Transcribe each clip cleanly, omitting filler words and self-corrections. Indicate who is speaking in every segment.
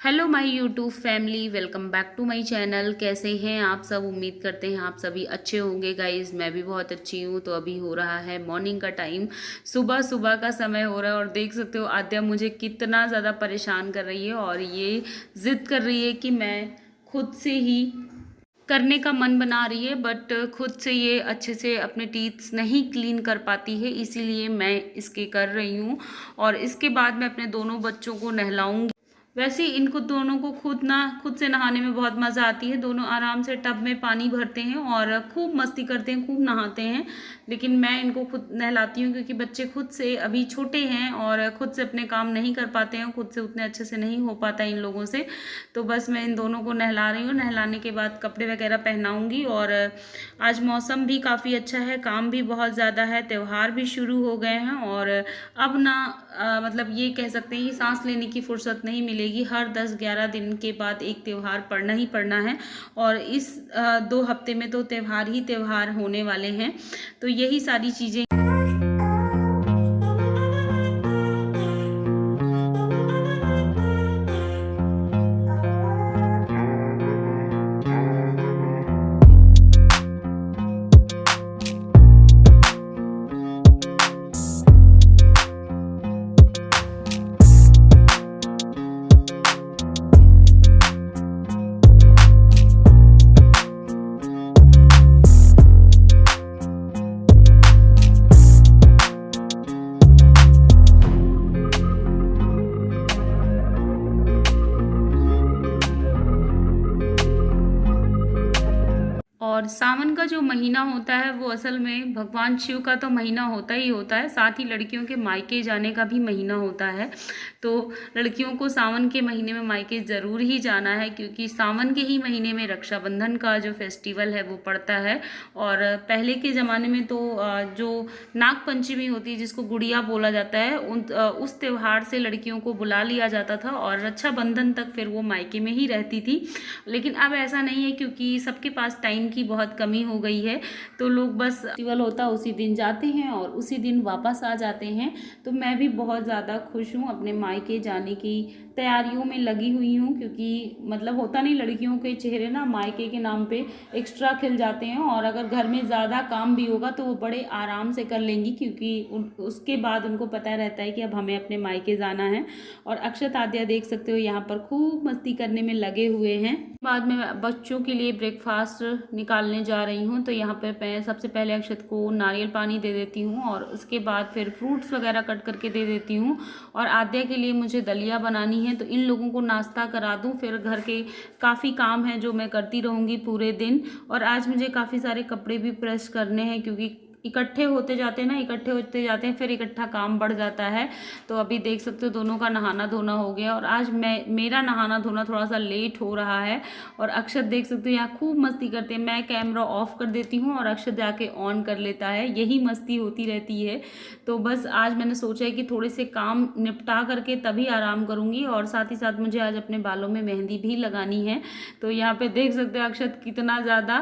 Speaker 1: Hello my YouTube family, welcome back to my channel. कैसे हैं आप सब? उम्मीद करते हैं आप सभी अच्छे होंगे गाइस। मैं भी बहुत अच्छी हूँ। तो अभी हो रहा है मॉर्निंग का टाइम, सुबह सुबह का समय हो रहा है और देख सकते हो आद्या मुझे कितना ज़्यादा परेशान कर रही है और ये ज़िद कर रही है कि मैं खुद से ही करने का मन बना रही है, बट खुद से ये अच्छे से अपने टीथ्स नहीं क्लीन कर पाती है, इसीलिए मैं इसके कर रही हूँ। और इसके बाद मैं अपने दोनों बच्चों को नहलाऊंगी। वैसे इनको दोनों को खुद से नहाने में बहुत मज़ा आती है। दोनों आराम से टब में पानी भरते हैं और खूब मस्ती करते हैं, खूब नहाते हैं। लेकिन मैं इनको खुद नहलाती हूँ क्योंकि बच्चे खुद से अभी छोटे हैं और खुद से अपने काम नहीं कर पाते हैं, खुद से उतने अच्छे से नहीं हो पाता इन लोगों से। तो बस मैं इन दोनों को नहला रही हूँ। नहलाने के बाद कपड़े वगैरह पहनाऊँगी। और आज मौसम भी काफ़ी अच्छा है, काम भी बहुत ज़्यादा है, त्यौहार भी शुरू हो गए हैं। और अब ना मतलब ये कह सकते हैं कि सांस लेने की फुर्सत नहीं मिलेगी। हर 10-11 दिन के बाद एक त्यौहार पड़ना ही पड़ना है। और इस 2 हफ्ते में तो त्यौहार ही त्यौहार होने वाले हैं। तो यही सारी चीज़ें और सावन का जो महीना होता है वो असल में भगवान शिव का तो महीना होता ही होता है, साथ ही लड़कियों के मायके जाने का भी महीना होता है। तो लड़कियों को सावन के महीने में मायके ज़रूर ही जाना है, क्योंकि सावन के ही महीने में रक्षाबंधन का जो फेस्टिवल है वो पड़ता है। और पहले के ज़माने में तो जो नाग पंचमी होती है, जिसको गुड़िया बोला जाता है, उस त्यौहार से लड़कियों को बुला लिया जाता था और रक्षाबंधन तक फिर वो मायके में ही रहती थी। लेकिन अब ऐसा नहीं है, क्योंकि सबके पास टाइम की बहुत कमी हो गई है। तो लोग बस फेस्टिवल होता है उसी दिन जाते हैं और उसी दिन वापस आ जाते हैं। तो मैं भी बहुत ज़्यादा खुश हूँ, अपने मायके जाने की तैयारियों में लगी हुई हूँ। क्योंकि मतलब होता नहीं, लड़कियों के चेहरे ना मायके के नाम पे एक्स्ट्रा खिल जाते हैं। और अगर घर में ज़्यादा काम भी होगा तो वो बड़े आराम से कर लेंगी, क्योंकि उसके बाद उनको पता रहता है कि अब हमें अपने मायके जाना है। और अक्षत आद्या देख सकते हो यहाँ पर खूब मस्ती करने में लगे हुए हैं। बाद में बच्चों के लिए ब्रेकफास्ट निकालने जा रही हूँ। तो यहाँ पे मैं सबसे पहले अक्षत को नारियल पानी दे देती हूँ और उसके बाद फिर फ्रूट्स वगैरह कट करके दे देती हूँ। और आद्या के लिए मुझे दलिया बनानी है, तो इन लोगों को नाश्ता करा दूँ। फिर घर के काफ़ी काम हैं जो मैं करती रहूँगी पूरे दिन। और आज मुझे काफ़ी सारे कपड़े भी प्रेस करने हैं, क्योंकि इकट्ठे होते जाते हैं ना, इकट्ठे होते जाते हैं, फिर इकट्ठा काम बढ़ जाता है। तो अभी देख सकते हो दोनों का नहाना धोना हो गया। और आज मेरा नहाना धोना थोड़ा सा लेट हो रहा है। और अक्षत देख सकते हो यहाँ खूब मस्ती करते हैं। मैं कैमरा ऑफ कर देती हूँ और अक्षत जाके ऑन कर लेता है, यही मस्ती होती रहती है। तो बस आज मैंने सोचा है कि थोड़े से काम निपटा करके तभी आराम करूँगी। और साथ ही साथ मुझे आज अपने बालों में मेहंदी भी लगानी है। तो यहाँ पे देख सकते हो अक्षत कितना ज़्यादा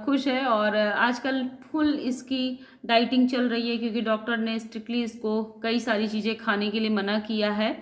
Speaker 1: खुश है। और आजकल फुल इसकी डाइटिंग चल रही है, क्योंकि डॉक्टर ने स्ट्रिक्टली इसको कई सारी चीज़ें खाने के लिए मना किया है।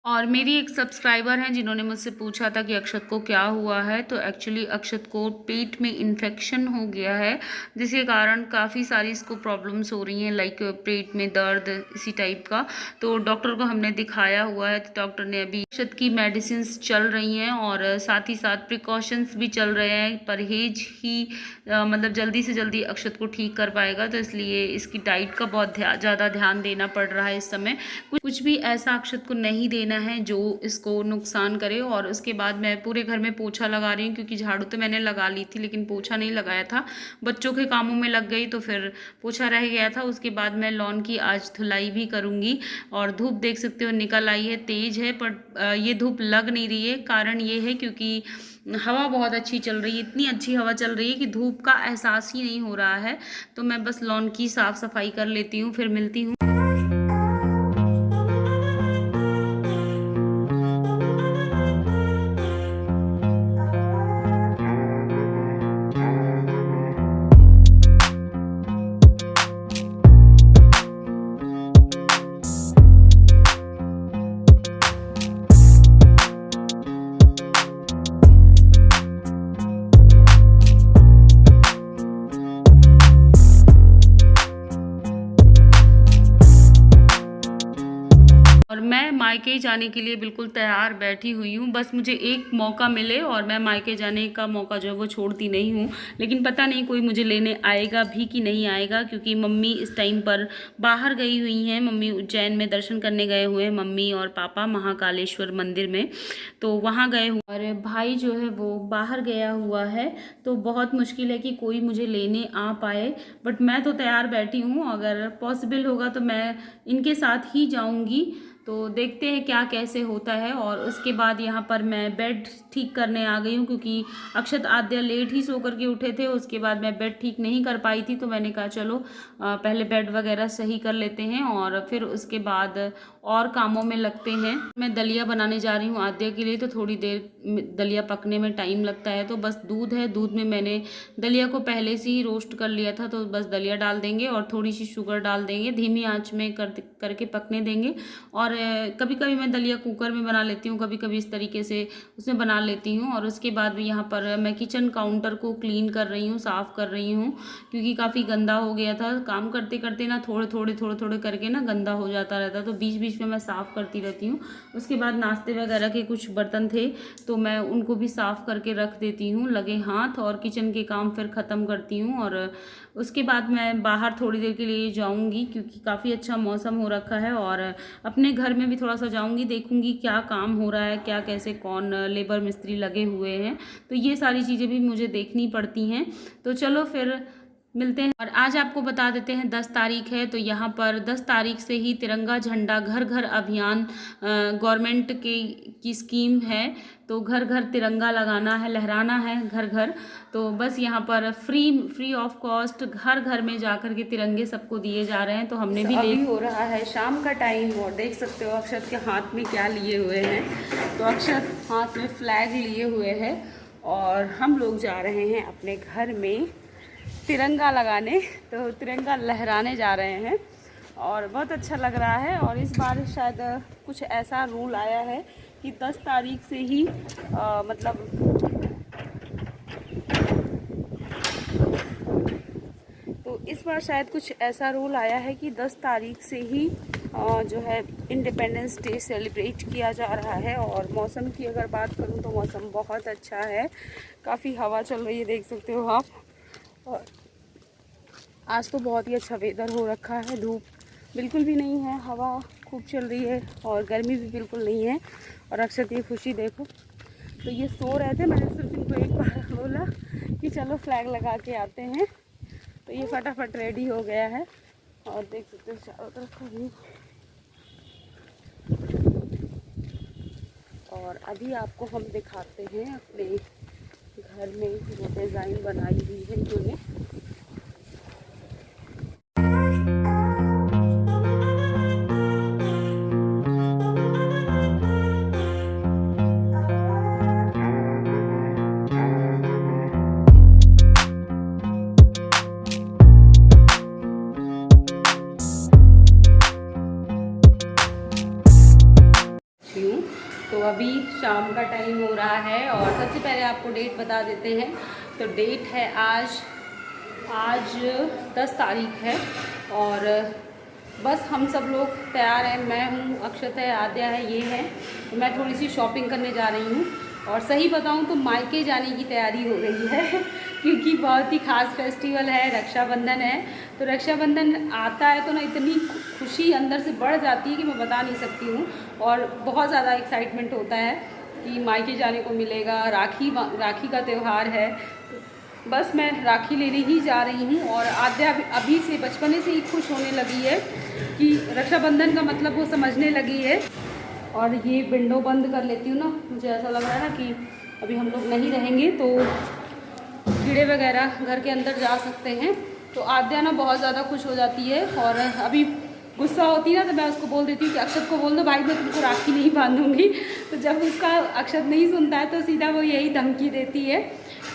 Speaker 1: और मेरी एक सब्सक्राइबर हैं जिन्होंने मुझसे पूछा था कि अक्षत को क्या हुआ है। तो एक्चुअली अक्षत को पेट में इन्फेक्शन हो गया है, जिसके कारण काफ़ी सारी इसको प्रॉब्लम्स हो रही हैं, लाइक पेट में दर्द इसी टाइप का। तो डॉक्टर को हमने दिखाया हुआ है। तो डॉक्टर ने अभी अक्षत की मेडिसिन्स चल रही हैं और साथ ही साथ प्रिकॉशंस भी चल रहे हैं। परहेज ही मतलब जल्दी से जल्दी अक्षत को ठीक कर पाएगा। तो इसलिए इसकी डाइट का बहुत ज़्यादा ध्यान देना पड़ रहा है इस समय। कुछ भी ऐसा अक्षत को नहीं देना है जो इसको नुकसान करे। और उसके बाद मैं पूरे घर में पोछा लगा रही हूँ, क्योंकि झाड़ू तो मैंने लगा ली थी लेकिन पोछा नहीं लगाया था। बच्चों के कामों में लग गई तो फिर पोछा रह गया था। उसके बाद मैं लॉन की आज धुलाई भी करूँगी। और धूप देख सकते हो निकल आई है, तेज़ है, पर ये धूप लग नहीं रही है। कारण ये है क्योंकि हवा बहुत अच्छी चल रही है, इतनी अच्छी हवा चल रही है कि धूप का एहसास ही नहीं हो रहा है। तो मैं बस लॉन की साफ़ सफाई कर लेती हूँ, फिर मिलती हूँ। मायके जाने के लिए बिल्कुल तैयार बैठी हुई हूँ। बस मुझे एक मौका मिले और मैं मायके जाने का मौका जो है वो छोड़ती नहीं हूँ। लेकिन पता नहीं कोई मुझे लेने आएगा भी कि नहीं आएगा, क्योंकि मम्मी इस टाइम पर बाहर गई हुई हैं। मम्मी उज्जैन में दर्शन करने गए हुए हैं, मम्मी और पापा महाकालेश्वर मंदिर में, तो वहाँ गए हुए। और भाई जो है वो बाहर गया हुआ है, तो बहुत मुश्किल है कि कोई मुझे लेने आ पाए। बट मैं तो तैयार बैठी हूँ, अगर पॉसिबल होगा तो मैं इनके साथ ही जाऊँगी। तो देखते हैं क्या कैसे होता है। और उसके बाद यहाँ पर मैं बेड ठीक करने आ गई हूँ, क्योंकि अक्षत आद्या लेट ही सो करके उठे थे। उसके बाद मैं बेड ठीक नहीं कर पाई थी, तो मैंने कहा चलो पहले बेड वगैरह सही कर लेते हैं और फिर उसके बाद और कामों में लगते हैं। मैं दलिया बनाने जा रही हूँ आद्या के लिए, तो थोड़ी देर दलिया पकने में टाइम लगता है। तो बस दूध है, दूध में मैंने दलिया को पहले से ही रोस्ट कर लिया था, तो बस दलिया डाल देंगे और थोड़ी सी शुगर डाल देंगे, धीमी आंच में करके पकने देंगे। और कभी कभी मैं दलिया कुकर में बना लेती हूँ, कभी कभी इस तरीके से उसमें बना लेती हूँ। और उसके बाद भी यहाँ पर मैं किचन काउंटर को क्लीन कर रही हूँ, साफ़ कर रही हूँ, क्योंकि काफ़ी गंदा हो गया था। काम करते करते ना थोड़े थोड़े करके ना गंदा हो जाता रहता, तो बीच बीच में मैं साफ़ करती रहती हूँ। उसके बाद नाश्ते वगैरह के कुछ बर्तन थे, तो मैं उनको भी साफ़ करके रख देती हूँ लगे हाथ, और किचन के काम फिर ख़त्म करती हूँ। और उसके बाद मैं बाहर थोड़ी देर के लिए जाऊँगी, क्योंकि काफ़ी अच्छा मौसम हो रखा है। और अपने घर में भी थोड़ा सा जाऊँगी, देखूँगी क्या काम हो रहा है, क्या कैसे कौन लेबर मिस्त्री लगे हुए हैं, तो ये सारी चीज़ें भी मुझे देखनी पड़ती हैं। तो चलो फिर मिलते हैं। और आज आपको बता देते हैं 10 तारीख है, तो यहाँ पर 10 तारीख से ही तिरंगा झंडा घर घर अभियान गवर्नमेंट की स्कीम है। तो घर घर तिरंगा लगाना है, लहराना है घर घर। तो बस यहाँ पर फ्री ऑफ कॉस्ट घर घर में जाकर के तिरंगे सबको दिए जा रहे हैं। तो हमने भी अभी हो रहा है शाम का टाइम, और देख सकते हो अक्षत के हाथ में क्या लिए हुए हैं। तो अक्षत हाथ में फ्लैग लिए हुए है और हम लोग जा रहे हैं अपने घर में तिरंगा लगाने, तो तिरंगा लहराने जा रहे हैं और बहुत अच्छा लग रहा है। और इस बार शायद कुछ ऐसा रूल आया है कि 10 तारीख से ही तो इस बार शायद कुछ ऐसा रूल आया है कि 10 तारीख से ही जो है इंडिपेंडेंस डे सेलिब्रेट किया जा रहा है। और मौसम की अगर बात करूं तो मौसम बहुत अच्छा है, काफ़ी हवा चल रही है, देख सकते हो आप। और आज तो बहुत ही अच्छा वेदर हो रखा है, धूप बिल्कुल भी नहीं है, हवा खूब चल रही है और गर्मी भी बिल्कुल नहीं है। और अक्षत ये खुशी देखो, तो ये सो रहे थे, मैंने सिर्फ इनको एक बार बोला कि चलो फ्लैग लगा के आते हैं, तो ये फटाफट रेडी हो गया है। और देख सकते हो चारों तरफ का व्यू। और अभी आपको हम दिखाते हैं अपने घर में जो डिज़ाइन बनाई हुई है इन्होंने। तो अभी शाम का टाइम हो रहा है और सबसे पहले आपको डेट बता देते हैं। तो डेट है आज 10 तारीख है और बस हम सब लोग तैयार हैं। मैं हूँ, अक्षत है, आद्या है, ये है। तो मैं थोड़ी सी शॉपिंग करने जा रही हूँ और सही बताऊँ तो मायके जाने की तैयारी हो रही है क्योंकि बहुत ही ख़ास फेस्टिवल है, रक्षाबंधन है। तो रक्षाबंधन आता है तो ना इतनी खुशी अंदर से बढ़ जाती है कि मैं बता नहीं सकती हूँ। और बहुत ज़्यादा एक्साइटमेंट होता है कि मायके जाने को मिलेगा। राखी का त्यौहार है, तो बस मैं राखी लेने ही जा रही हूँ। और आद्या अभी से बचपने से ही खुश होने लगी है कि रक्षाबंधन का मतलब वो समझने लगी है। और ये विंडो बंद कर लेती हूँ ना, मुझे ऐसा लग रहा है ना कि अभी हम लोग नहीं रहेंगे तो कीड़े वगैरह घर के अंदर जा सकते हैं। तो आद्या ना बहुत ज़्यादा खुश हो जाती है और अभी गुस्सा होती है ना, तो मैं उसको बोल देती हूँ कि अक्षत को बोल दो भाई मैं तुमको राखी नहीं बांधूंगी। तो जब उसका अक्षत नहीं सुनता है तो सीधा वो यही धमकी देती है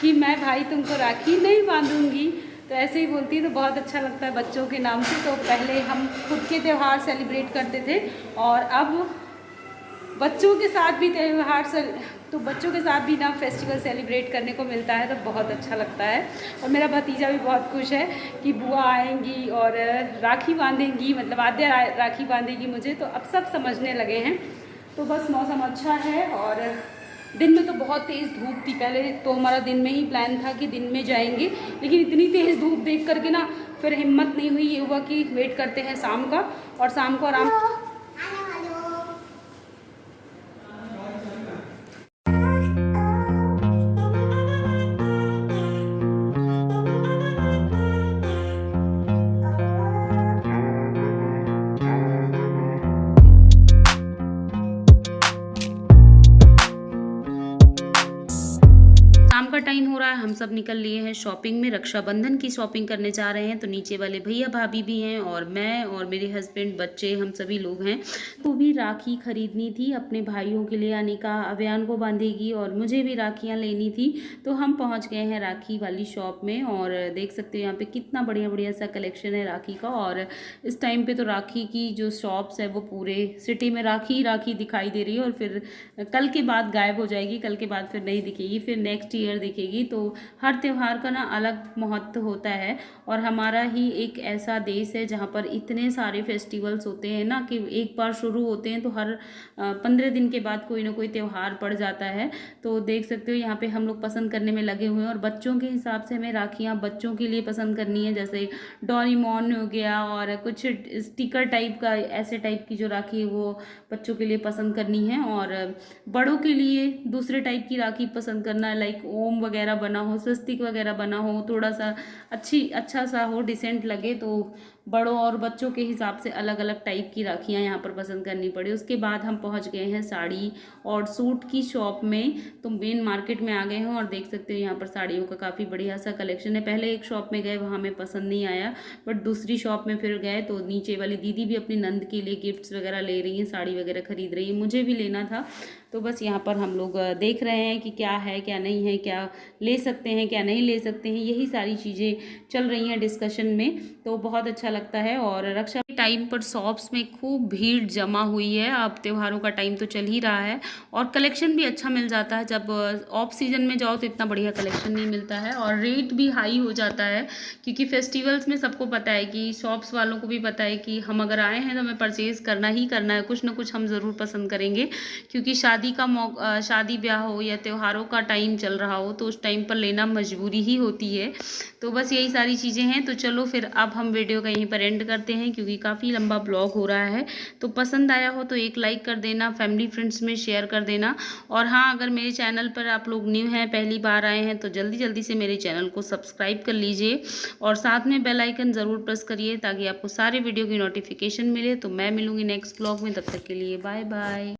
Speaker 1: कि मैं भाई तुमको राखी नहीं बांधूंगी। तो ऐसे ही बोलती है, तो बहुत अच्छा लगता है बच्चों के नाम से। तो पहले हम खुद के त्यौहार सेलिब्रेट करते थे और अब बच्चों के साथ भी तो बच्चों के साथ भी ना फेस्टिवल सेलिब्रेट करने को मिलता है, तो बहुत अच्छा लगता है। और मेरा भतीजा भी बहुत खुश है कि बुआ आएंगी और राखी बांधेंगी, मतलब आद्या राखी बांधेगी मुझे। तो अब सब समझने लगे हैं।
Speaker 2: तो बस मौसम अच्छा है। और दिन में तो बहुत तेज़ धूप थी, पहले तो हमारा दिन में ही प्लान था कि दिन में जाएंगे, लेकिन इतनी तेज़ धूप देख करके ना फिर हिम्मत नहीं हुई। ये हुआ कि वेट करते हैं शाम का, और शाम को आराम।
Speaker 1: शाम का टाइम हो रहा है, हम सब निकल लिए हैं शॉपिंग में, रक्षाबंधन की शॉपिंग करने जा रहे हैं। तो नीचे वाले भैया भाभी भी हैं और मैं और मेरे हस्बैंड, बच्चे, हम सभी लोग हैं। तो भी राखी खरीदनी थी अपने भाइयों के लिए, अनिका अभियान को बांधेगी और मुझे भी राखियाँ लेनी थी। तो हम पहुँच गए हैं राखी वाली शॉप में, और देख सकते हो यहाँ पे कितना बढ़िया बढ़िया सा कलेक्शन है राखी का। और इस टाइम पे तो राखी की जो शॉप्स है वो पूरे सिटी में राखी राखी दिखाई दे रही है, और फिर कल के बाद गायब हो जाएगी, कल के बाद फिर नहीं दिखेगी, फिर नेक्स्ट ईयर दिखेगी। तो हर त्यौहार का ना अलग महत्व होता है, और हमारा ही एक ऐसा देश है जहाँ पर इतने सारे फेस्टिवल्स होते हैं ना कि एक बार शुरू होते हैं तो हर 15 दिन के बाद कोई ना कोई त्यौहार पड़ जाता है। तो देख सकते हो यहाँ पे हम लोग पसंद करने में लगे हुए हैं, और बच्चों के हिसाब से हमें राखियाँ बच्चों के लिए पसंद करनी है, जैसे डोरेमोन हो गया, और कुछ स्टिकर टाइप का, ऐसे टाइप की जो राखी है वो बच्चों के लिए पसंद करनी है। और बड़ों के लिए दूसरे टाइप की राखी पसंद करना है, लाइक ओम वगैरह बना हो, स्वस्तिक वगैरह बना हो, थोड़ा सा अच्छा सा हो, डिसेंट लगे। तो बड़ों और बच्चों के हिसाब से अलग अलग टाइप की राखियाँ यहाँ पर पसंद करनी पड़ी। उसके बाद हम पहुँच गए हैं साड़ी और सूट की शॉप में, तो मेन मार्केट में आ गए हैं। और देख सकते हो यहाँ पर साड़ियों का काफ़ी बढ़िया सा कलेक्शन है। पहले एक शॉप में गए, वहाँ हमें पसंद नहीं आया, बट दूसरी शॉप में फिर गए तो नीचे वाली दीदी भी अपनी नंद के लिए गिफ्ट्स वगैरह ले रही हैं, साड़ी वगैरह खरीद रही है, मुझे भी लेना था। तो बस यहाँ पर हम लोग देख रहे हैं कि क्या है क्या नहीं है, क्या ले सकते हैं क्या नहीं ले सकते हैं, यही सारी चीज़ें चल रही हैं डिस्कशन में। तो बहुत अच्छा लगता है। और रक्षा के टाइम पर शॉप्स में खूब भीड़ जमा हुई है, अब त्योहारों का टाइम तो चल ही रहा है, और कलेक्शन भी अच्छा मिल जाता है। जब ऑफ सीजन में जाओ तो इतना बढ़िया कलेक्शन नहीं मिलता है, और रेट भी हाई हो जाता है, क्योंकि फेस्टिवल्स में सबको पता है कि शॉप्स वालों को भी पता है कि हम अगर आए हैं तो हमें परचेज़ करना ही करना है, कुछ ना कुछ हम ज़रूर पसंद करेंगे। क्योंकि शादी ब्याह हो या त्योहारों का टाइम चल रहा हो तो उस टाइम पर लेना मजबूरी ही होती है। तो बस यही सारी चीज़ें हैं। तो चलो फिर अब हम वीडियो का यहीं पर एंड करते हैं, क्योंकि काफ़ी लंबा ब्लॉग हो रहा है। तो पसंद आया हो तो एक लाइक कर देना, फैमिली फ्रेंड्स में शेयर कर देना। और हाँ, अगर मेरे चैनल पर आप लोग न्यू हैं, पहली बार आए हैं, तो जल्दी जल्दी से मेरे चैनल को सब्सक्राइब कर लीजिए, और साथ में बेल आइकन ज़रूर प्रेस करिए, ताकि आपको सारे वीडियो की नोटिफिकेशन मिले। तो मैं मिलूँगी नेक्स्ट ब्लॉग में, तब तक के लिए बाय बाय।